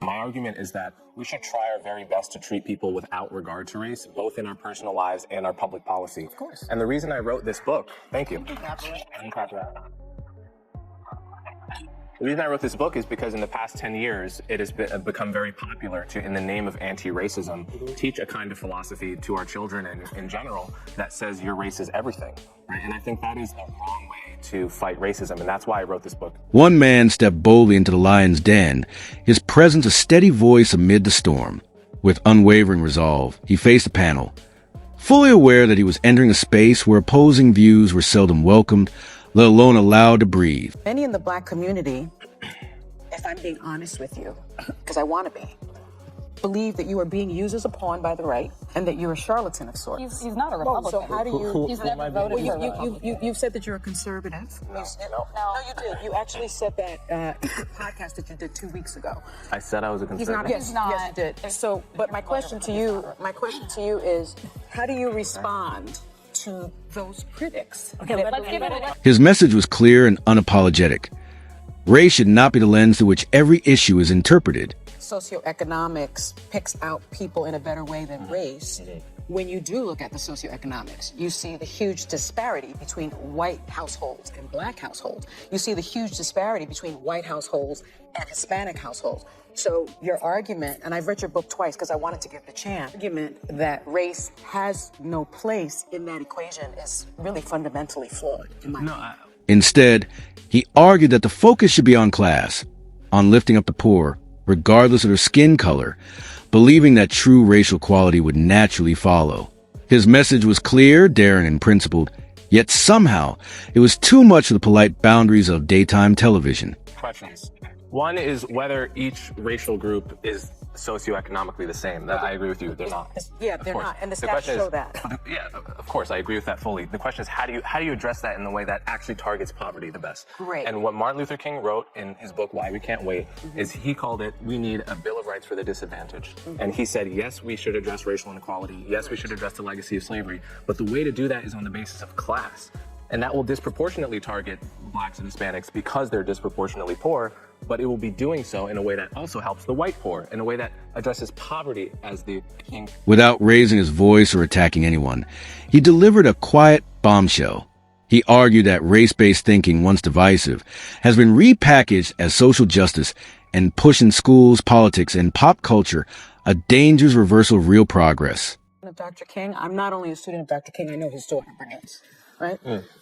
My argument is that we should try our very best to treat people without regard to race, both in our personal lives and our public policy. Of course. And the reason I wrote this book, thank you. The reason I wrote this book is because in the past 10 years, it has become very popular to, in the name of anti-racism, teach a kind of philosophy to our children and in general that says your race is everything. Right? And I think that is the wrong way to fight racism, and that's why I wrote this book. One man stepped boldly into the lion's den, his presence a steady voice amid the storm. With unwavering resolve, he faced the panel, fully aware that he was entering a space where opposing views were seldom welcomed, let alone allowed to breathe. Many in the Black community, if I'm being honest with you, because I want to be, believe that you are being used as a pawn by the right and that you're a charlatan of sorts. He's not a Republican. So how do you... He's never voted for a Republican. You've said that you're a conservative. No, you did. You actually said that podcast that you did 2 weeks ago. I said I was a conservative. Yes, you did. So, but my question to you is, how do you respond to those critics? Okay, let's give it a... His message was clear and unapologetic. Race should not be the lens through which every issue is interpreted. Socioeconomics picks out people in a better way than race. When you do look at the socioeconomics, you see the huge disparity between white households and Black households. You see the huge disparity between white households and Hispanic households. So your argument, and I've read your book twice because I wanted to give the chance, argument that race has no place in that equation is really fundamentally flawed, in my opinion. Instead, he argued that the focus should be on class, on lifting up the poor, regardless of their skin color, believing that true racial equality would naturally follow. His message was clear, daring, and principled, yet somehow it was too much for the polite boundaries of daytime television. Questions. One is whether each racial group is socioeconomically the same. I agree with you. They're not. Yeah, they're not. And the stats show that. Yeah, of course, I agree with that fully. The question is, how do you address that in the way that actually targets poverty the best? Great. And what Martin Luther King wrote in his book, Why We Can't Wait, is he called it, we need a Bill of Rights for the disadvantaged. And he said, yes, we should address racial inequality. Yes, we should address the legacy of slavery. But the way to do that is on the basis of class. And that will disproportionately target Blacks and Hispanics because they're disproportionately poor, but it will be doing so in a way that also helps the white poor, in a way that addresses poverty as the king. Without raising his voice or attacking anyone, he delivered a quiet bombshell. He argued that race-based thinking, once divisive, has been repackaged as social justice and pushed in schools, politics, and pop culture, a dangerous reversal of real progress. Dr. King, I'm not only a student of Dr. King, I know his daughter, Bernice. Right?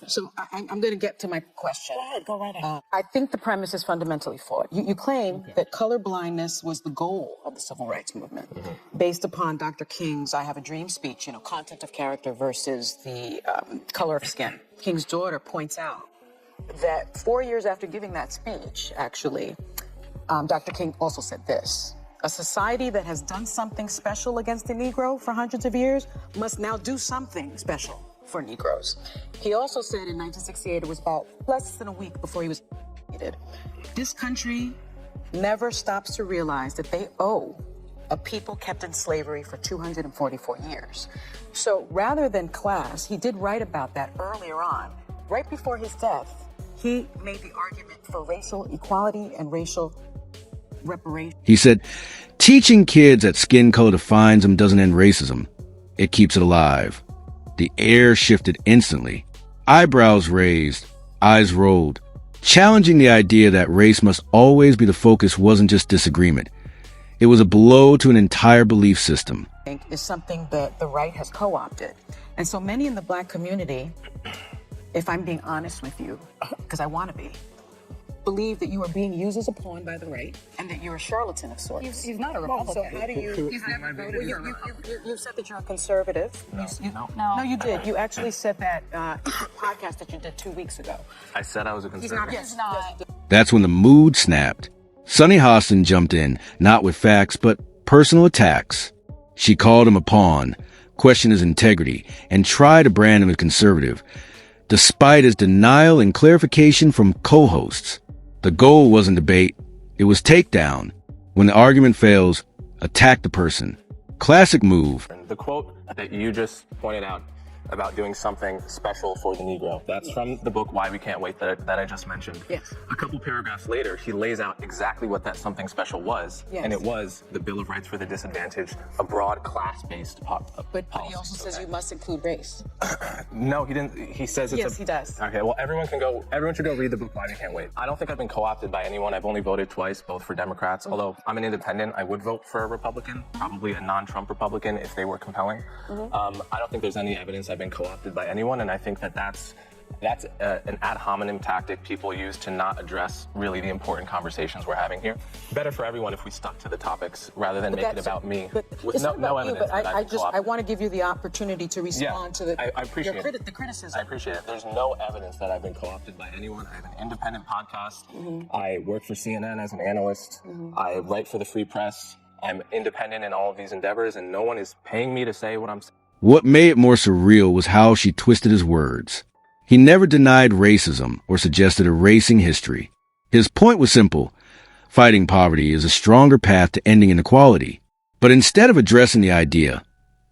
So I'm going to get to my question. Go right ahead. I think the premise is fundamentally flawed. You claim that color blindness was the goal of the civil rights movement, based upon Dr. King's I Have a Dream speech, content of character versus the color of skin. King's daughter points out that 4 years after giving that speech, actually, Dr. King also said this: a society that has done something special against the Negro for hundreds of years must now do something special for Negroes. He also said in 1968, it was about less than a week before he was defeated, this country never stops to realize that they owe a people kept in slavery for 244 years. So rather than class, he did write about that earlier on. Right before his death, he made the argument for racial equality and racial reparation. He said, teaching kids that skin color defines them doesn't end racism. It keeps it alive. The air shifted instantly. Eyebrows raised, eyes rolled. Challenging the idea that race must always be the focus wasn't just disagreement. It was a blow to an entire belief system. I think is something that the right has co-opted. And so many in the Black community, if I'm being honest with you, because I want to be, believe that you are being used as a pawn by the right and that you're a charlatan of sorts. He's not a Republican. So how do you... He's never voted for a Republican. You said that you're a conservative. No, you did. You actually said that podcast that you did 2 weeks ago. I said I was a conservative. He's not. That's when the mood snapped. Sunny Hostin jumped in, not with facts, but personal attacks. She called him a pawn, questioned his integrity, and tried to brand him as conservative, despite his denial and clarification from co-hosts. The goal wasn't debate, it was takedown. When the argument fails, attack the person. Classic move. The quote that you just pointed out about doing something special for the Negro. That's from the book Why We Can't Wait that I just mentioned. Yes. A couple paragraphs later, he lays out exactly what that something special was, and it was the Bill of Rights for the Disadvantaged, a broad class-based But policy. he also says you must include race. No, he didn't. He says it's Yes, he does. Okay, well, everyone should go read the book Why We Can't Wait. I don't think I've been co-opted by anyone. I've only voted twice, both for Democrats. Although I'm an independent, I would vote for a Republican, probably a non-Trump Republican if they were compelling. I don't think there's any evidence I've been co-opted by anyone, and I think that's an ad hominem tactic people use to not address really the important conversations we're having here. Better for everyone if we stuck to the topics rather than make it about me with no evidence. I want to give you the opportunity to respond to the I appreciate the criticism. I appreciate it. There's no evidence that I've been co-opted by anyone. I have an independent podcast. I work for CNN as an analyst. I write for the Free Press. I'm independent in all of these endeavors, and no one is paying me to say what I'm saying. What made it more surreal was how she twisted his words. He never denied racism or suggested erasing history. His point was simple. Fighting poverty is a stronger path to ending inequality. But instead of addressing the idea,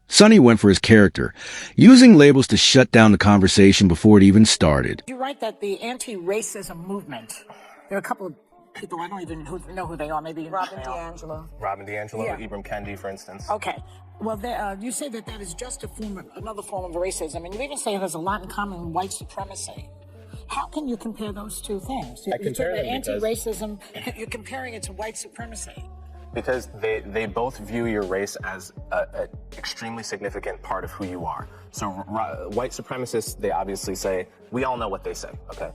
Sunny went for his character, using labels to shut down the conversation before it even started. You write that the anti-racism movement, there are a couple of people, I don't even know who they are, maybe Robin DiAngelo. Robin DiAngelo, Yeah. Ibram Kendi, for instance. Okay. Well, you say that is just another form of racism, and you even say it has a lot in common with white supremacy. How can you compare those two things? I compare them because- anti-racism, you're comparing it to white supremacy. Because they both view your race as an extremely significant part of who you are. So white supremacists, they obviously say, we all know what they say, okay?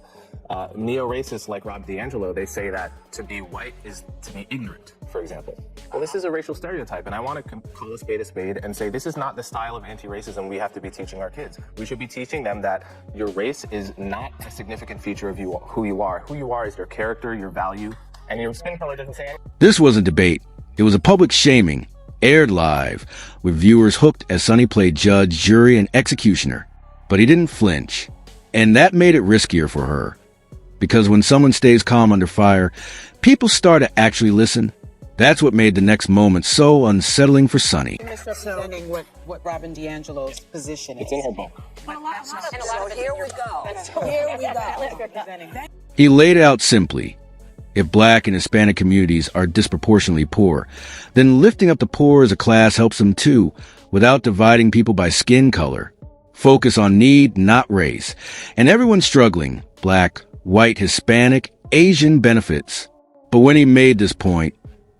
Neo-racists like Rob DiAngelo, they say that to be white is to be ignorant, for example. Well, this is a racial stereotype, and I want to call a spade and say this is not the style of anti-racism we have to be teaching our kids. We should be teaching them that your race is not a significant feature of who you are. Who you are is your character, your value, and your skin color doesn't say anything. This wasn't debate. It was a public shaming, aired live, with viewers hooked as Sunny played judge, jury, and executioner. But he didn't flinch. And that made it riskier for her. Because when someone stays calm under fire, people start to actually listen. That's what made the next moment so unsettling for Sunny. You're misrepresenting what Robin DiAngelo's position is. It's in her book. So here we go. Here we go. He laid it out simply. If Black and Hispanic communities are disproportionately poor, then lifting up the poor as a class helps them too, without dividing people by skin color. Focus on need, not race. And everyone struggling, Black, white, Hispanic, Asian benefits. But when he made this point,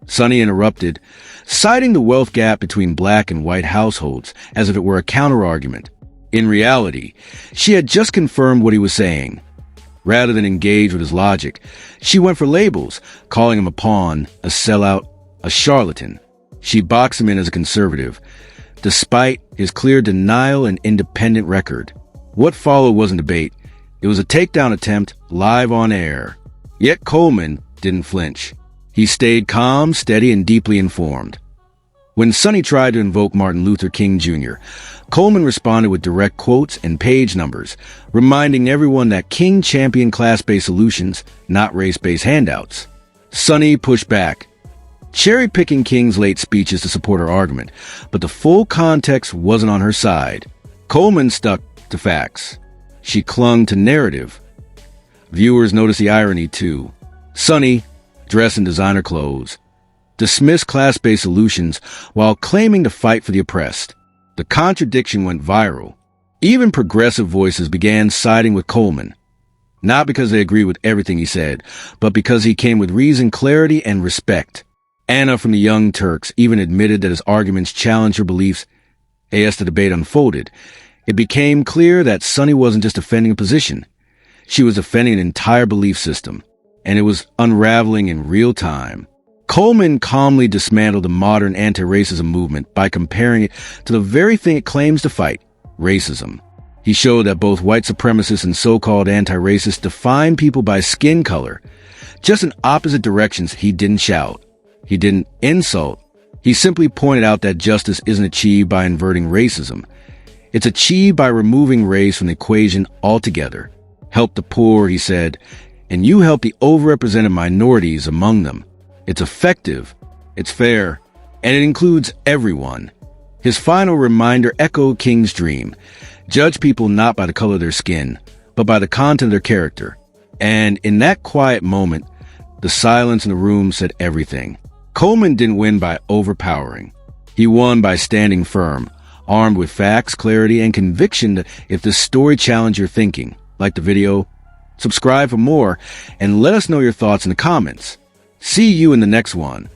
Sunny interrupted, citing the wealth gap between Black and white households as if it were a counterargument. In reality, she had just confirmed what he was saying. Rather than engage with his logic, she went for labels, calling him a pawn, a sellout, a charlatan. She boxed him in as a conservative, despite his clear denial and independent record. What followed wasn't debate. It was a takedown attempt live on air. Yet Coleman didn't flinch. He stayed calm, steady, and deeply informed. When Sunny tried to invoke Martin Luther King Jr., Coleman responded with direct quotes and page numbers, reminding everyone that King championed class-based solutions, not race-based handouts. Sunny pushed back, cherry-picking King's late speeches to support her argument, but the full context wasn't on her side. Coleman stuck to facts. She clung to narrative. Viewers noticed the irony, too. Sunny, dressed in designer clothes, dismissed class-based solutions while claiming to fight for the oppressed. The contradiction went viral. Even progressive voices began siding with Coleman. Not because they agreed with everything he said, but because he came with reason, clarity, and respect. Anna from the Young Turks even admitted that his arguments challenged her beliefs. As the debate unfolded, it became clear that Sunny wasn't just defending a position. She was defending an entire belief system, and it was unraveling in real time. Coleman calmly dismantled the modern anti-racism movement by comparing it to the very thing it claims to fight, racism. He showed that both white supremacists and so-called anti-racists define people by skin color. Just in opposite directions, he didn't shout. He didn't insult. He simply pointed out that justice isn't achieved by inverting racism. It's achieved by removing race from the equation altogether. Help the poor, he said, and you help the overrepresented minorities among them. It's effective, it's fair, and it includes everyone. His final reminder echoed King's dream. Judge people not by the color of their skin, but by the content of their character. And in that quiet moment, the silence in the room said everything. Coleman didn't win by overpowering. He won by standing firm, armed with facts, clarity, and conviction that if the story challenged your thinking. Like the video, subscribe for more, and let us know your thoughts in the comments. See you in the next one.